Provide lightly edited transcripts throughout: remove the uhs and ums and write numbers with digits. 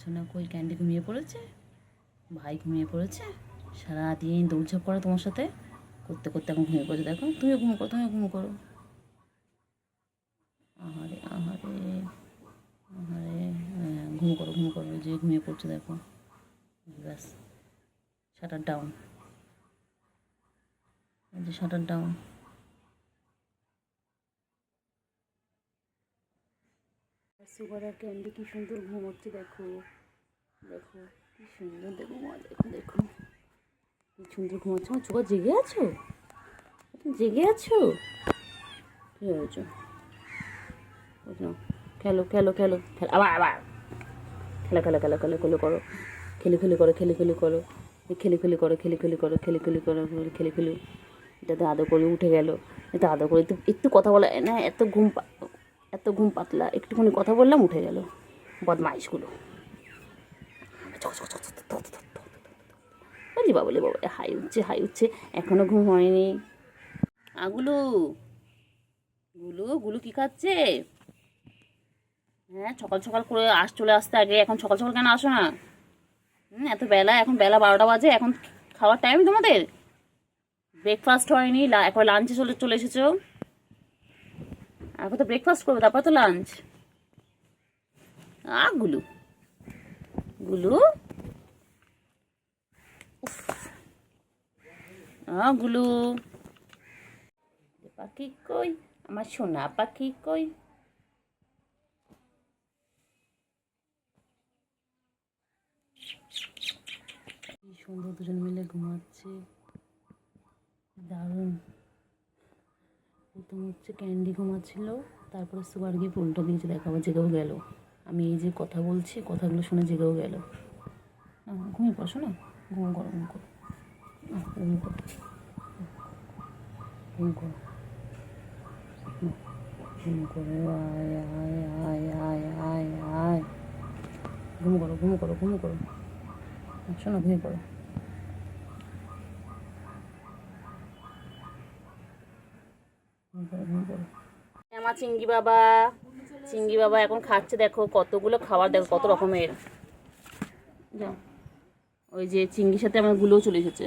সোনা কই ক্যান্ডি ঘুমিয়ে পড়েছে, ভাই ঘুমিয়ে পড়েছে। সারাদিন দৌড়ঝাঁপ করে তোমার সাথে করতে করতে এখন ঘুমিয়ে পড়েছে। দেখো তুমিও ঘুম করো, তুমিও ঘুম করো। আহারে আহারে আহারে, ঘুম করো ঘুম করো, যে ঘুমিয়ে পড়ছে দেখো। ব্যাস, শাটার ডাউন, যে শাটার ডাউন। সুগার আর ক্যান্ডি কি সুন্দর ঘুমোচ্ছে দেখো, দেখো কি সুন্দর, দেখো মা, দেখো দেখো কি সুন্দর ঘুমাচ্ছে। আমার সুগার জেগে আছো, তুমি জেগে আছো? কী হয়েছো? খেলো খেলো খেলো খেলো, আবার আবার খেলা খেলা খেলা খেলা খেলো করো, খেলি খেলি করো, খেলি খেলি করো, খেলি খেলি করো, খেলি খেলি করো, খেলি খেলি করো, খেলি খেলি। এটাতে আদর করে উঠে গেল, এটা আদর করে একটু একটু কথা বলা না, এত ঘুম পাতলা, একটুখানি কথা বললাম উঠে গেল। বদমাইশগুলো। বলি বাবা, বলি বাবা, হাই উঠছে হাই উঠছে, এখনো ঘুম হয়নি। আগুলো, গুলু গুলু কি খাচ্ছে? হ্যাঁ, সকাল সকাল করে চলে আসতে আগে, এখন সকাল সকাল কেন আসো না? এত বেলা, এখন বেলা 12টা বাজে, এখন খাওয়ার টাইম তোমাদের? ব্রেকফাস্ট হয়নি, একবার লাঞ্চে চলে চলে এসেছো। এখন তো ব্রেকফাস্ট করবে, তারপর তো লাঞ্চ। গুলু গুলু, গুলু পাখি কই, আমার সোনা পাখি কই? কি সুন্দর দুজন মিলে ঘুমাচ্ছে, দারুণ। প্রথম হচ্ছে ক্যান্ডি ঘুমাচ্ছিল, তারপরে সুগার গিয়ে উল্টো দিয়েছে, দেখাবো জেগেও গেল। আমি এই যে কথা বলছি, কথাগুলো শুনে জেগেও গেল। ঘুমিয়ে পড়ো না, ঘুম করো ঘুম করো, ঘুম করো ঘুম করো ঘুম করো, আয় আয় আয় আয় আয় আয়, ঘুম করো ঘুম করো ঘুম করো, শোনো ঘুমিয়ে পড়ো। আমার চিঙ্গি বাবা, চিঙ্গি বাবা এখন খাচ্ছে, দেখো কতগুলো খাবার, দেখো কত রকমের। ওই যে চিঙ্গির সাথে আমার গুলোও চলে এসেছে।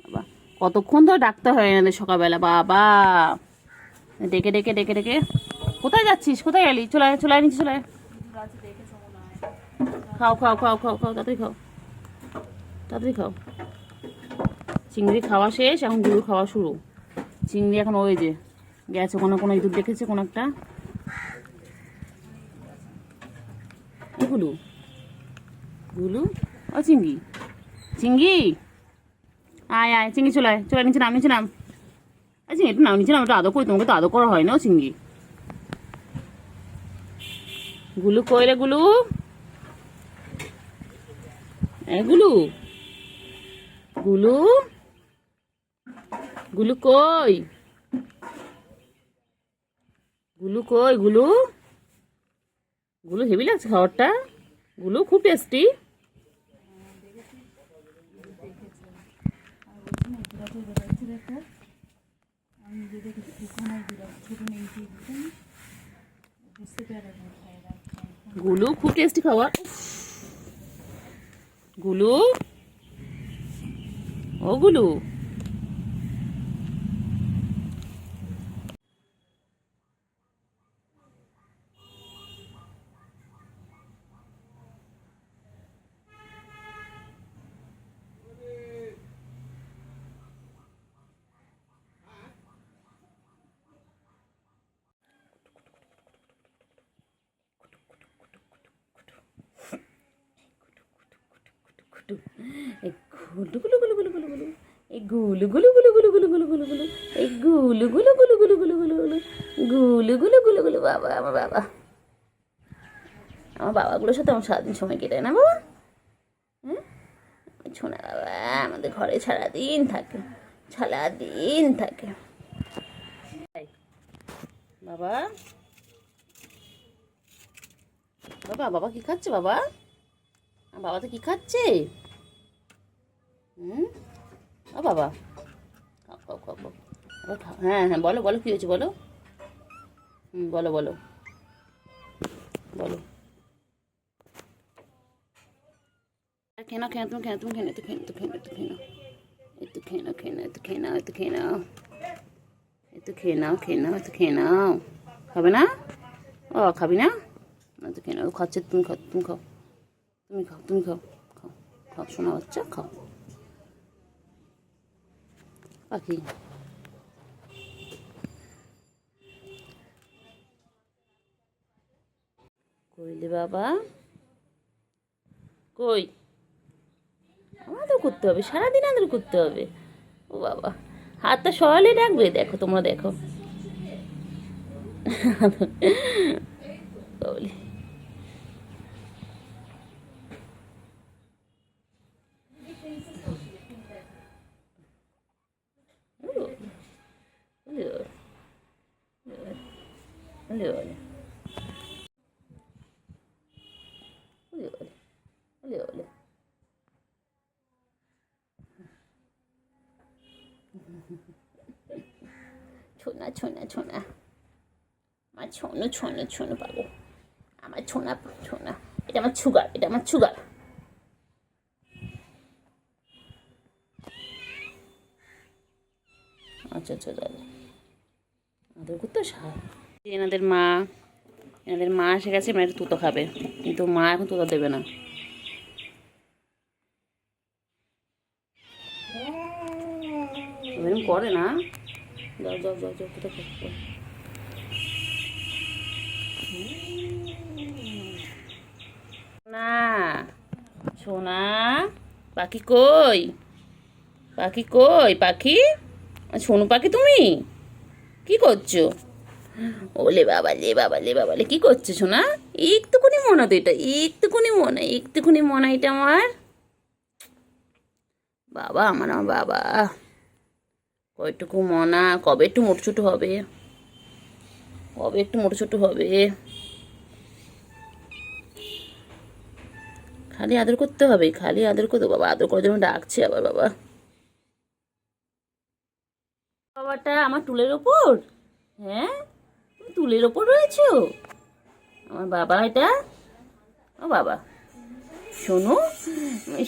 বাবা কতক্ষণ ধরে ডাকতে হয় এনাদের সকালবেলা, বাবা ডেকে ডেকে ডেকে ডেকে। কোথায় যাচ্ছিস, কোথায় গেলি? চলে আয় চলে আয়, নিচে চলে আয়। খাও খাও খাও খাও খাও, তাড়াতাড়ি খাও, তাড়াতাড়ি খাও। চিংড়ি খাওয়া শেষ, এখন গুলো খাওয়া শুরু। চিংড়ি এখন ওই যে গেছে, কোনো ইঁদুর দেখেছে কোনো একটা। গুলু গুলু, ও চিংড়ি, চিংড়ি আয় আয়, চিংড়ি চলে আয়, চলে নিচে নাম, নিচে নাম। আচ্ছা একটু নাম, নিচে নাম, একটু আদর করি, তোমাকে তো আদর করা হয় না ও চিংড়ি। গুলু কই রে গুলু, গুলু গুলু গুলু কই, গুলু কই, গুলু গুলু হেভি লাগছে খাবারটা, গুলু খুব টেস্টি। গুলু খুব টেস্টি খাবার। গুলু, ও গুলু, গুলু গুলু গুলু গুলু গুলু গুলু, এই গুলু গুলু গুলু গুলু গুলু গুলু গুলু গুলু, এই গুলু গুলু গুলু গুলু গুলু গুলু গুলু, গুলু গুলু গুলু গুলু। বাবা আমার বাবা, আমার বাবাগুলোর সাথে আমার সারাদিন সময় কেটে না বাবা। হ্যাঁ, শোনা বাবা আমাদের ঘরে সারাদিন থাকে, সারাদিন থাকে। বাবা বাবা, বাবা কি খাচ্ছে বাবা? বাবা তো কি খাচ্ছে? ও বাবা, খাও খাও খাও খাও, খাও। হ্যাঁ হ্যাঁ, বলো বলো, কী হয়েছে বলো। বলো বলো বলো। খেয়ে নাও, তুমি খেয়ে নাও, তুমি খেয়ে নাও, একটু খেয়ে নাও, একটু খেয়ে নাও, একটু খেয়ে নাও, একটু খেয়ে নাও, একটু খেয়ে নাও। খাবে না? ও খাবি না? একটু খেয়ে নাও। খাচ্ছে, তুমি খাও, তুমি খাও, তুমি খাও, খাও, খাও, শোনা বাচ্চা, খাও। পাখি কইলে বাবা, কই? আমাদের করতে হবে, সারাদিন আদর করতে হবে। ও বাবা, হাতটা সরালে ডাকবে, দেখো তোমরা দেখো। বলি ছোনা ছোনা ছোনা, আমার ছোনো ছোনো ছোনো পাবো, আমার ছোনা ছোনা, এটা আমার সুগার, এটা আমার সুগার। আচ্ছা আচ্ছা, দাদা আদর করতে এনাদের মা এসে গেছে, মানে তুতো খাবে, কিন্তু মা এখন তুতো দেবে না। এরকম করে না, যাও যাও যাও যাও, তুতো খাবে। না সোনা, পাখি কই? পাখি কই? পাখি, সোনু পাখি, তুমি কি করছো? ওলে বাবা লে, বাবা লে, বাবা লে, কি করছো সোনা? একটুকুনি মনে তো এটা, একটুকুনি মনে এটা আমার বাবা, আমার বাবা। কয়টুকু মনা, কবে একটু মোটো ছোটো হবে, কবে একটু মোটো ছোটো হবে? খালি আদর করতে হবে, খালি আদর করতে, বাবা আদর করার জন্য ডাকছে আবার বাবা। বাবাটা আমার টুলের ওপর, হ্যাঁ তুমি টুলের ওপর রয়েছো আমার বাবা, এটা ও বাবা। শোনো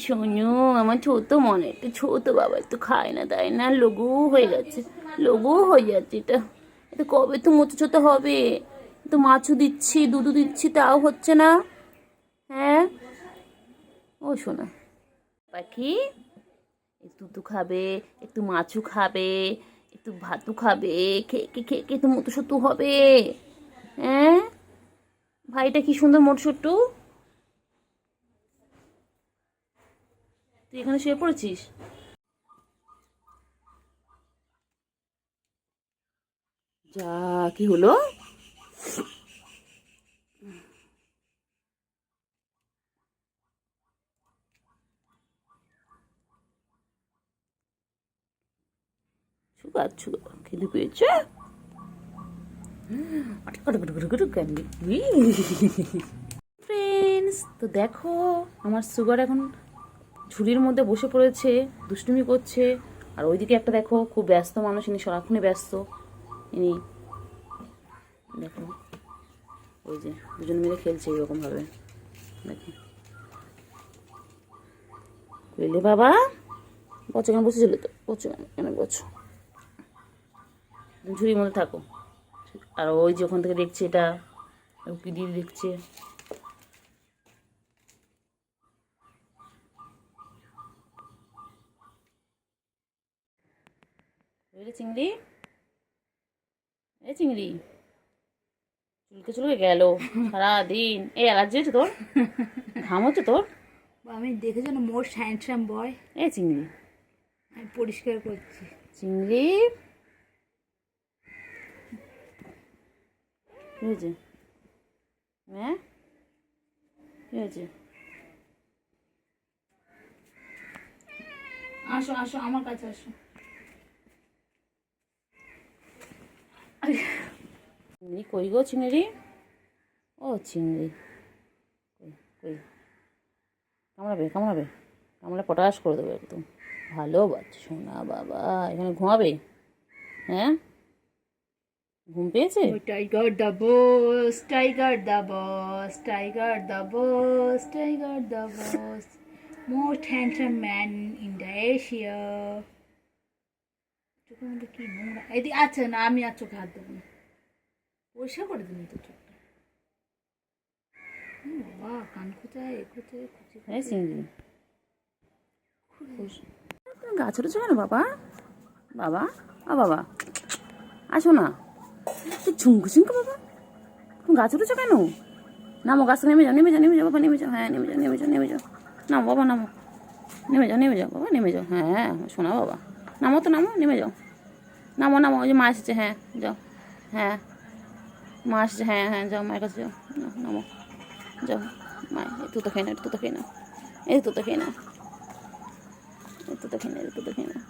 শোনো, আমার ছোট মনে, একটু ছোট বাবা, একটু খায় না, তাই না, লঘু হয়ে যাচ্ছে, লঘু হয়ে যাচ্ছে এটা। এটা কবে তো মোটো ছোটো হবে? তো মাছও দিচ্ছি, দুধও দিচ্ছি, তাও হচ্ছে না। হ্যাঁ ও শোনা পাখি, একটু দুধ খাবে, একটু মাছও খাবে, একটু ভাতও খাবে, খেয়ে খেয়ে তো মোটো সোটো হবে। হ্যাঁ ভাইটা কি সুন্দর মোটো সোটো। তুই এখানে শুয়ে পড়েছিস? যা, কি হলো? সুগার সুগার খিদে পেয়েছে। ফ্রেন্ডস, তো দেখো আমার সুগার এখন ঝুড়ির মধ্যে বসে পড়েছে, দুষ্টুমি করছে। আর ওইদিকে একটা দেখো, খুব ব্যস্ত মানুষ, ইনি সারাক্ষণই ব্যস্ত। ইনি দেখো, ওই যে দুজন মিলে খেলছে এরকমভাবে, দেখো। বুঝলে বাবা, বছর কেন বসেছিল তো, বছর কেন বছর, ঝুড়ির মধ্যে থাকো। আর ওই যে ওখান থেকে দেখছে, এটা কি দিয়ে দেখছে। বুঝলে চিংড়ি, এই চিংড়ি চুলকে গেল সারাদিন, এই অ্যালার্জি হচ্ছে তোর, ঘাম হচ্ছে তোর। আমি দেখেছি না, মোস্ট হ্যান্ডসাম বয়। এই চিংড়ি, আমি পরিষ্কার করছি। চিংড়ি কি হয়েছে? হ্যাঁ কি হয়েছে? আসো আসো, আমার কাছে আসো। চিংড়ি কই গো, চিংড়ি, ও চিংড়ি কই কই, কামড়াবে কামড়াবে, কামড়ে পটাশ করে দেবে একদম। ভালো বাচ্চা সোনা বাবা, এখানে ঘুমাবে? হ্যাঁ ঘুম পেয়েছে? Tiger the boss, tiger the boss, tiger the boss, tiger the boss, most handsome man in the Asia. চোখের মধ্যে কি নোংরা, এদিকে আচ্ছা না, আমি আর চোখে হাত দেবো না, পরিষ্কার করে দিন তো চোখটা। বাবা কান খোঁচায় এ খোঁচায় খুঁচি হ্যাঁ চিংড়ি গাছ উঠেছো কেন বাবা? বাবা ও বাবা আসো না, তুই ঝুমকু ঝুমকু বাবা, তুমি গাছ উঠেছো কেন? নামো, গাছ থেকে নেমে যাও, নেমে যাও, নেমে যাও বাবা, নেমে যাও, হ্যাঁ নেমে যাও, নেমে যাও, নেমে যাও, নামো বাবা, নামো, নেমে যাও, নেমে যাও বাবা, নেমে যাও, হ্যাঁ শোনা বাবা, নামো তো, নামো, নেমে যাও, নামো, নামো, ওই যে মা এসেছে, হ্যাঁ যাও, হ্যাঁ মা এসেছে, হ্যাঁ হ্যাঁ যাও, মায়ের কাছে যাও, নামো, যাও, মা একটু তো খেয়ে নাও, একটু তো খেয়ে নাও, এই তো খেয়ে নাও, একটু তো খেয়ে নাও, একটু তো খেয়ে নাও।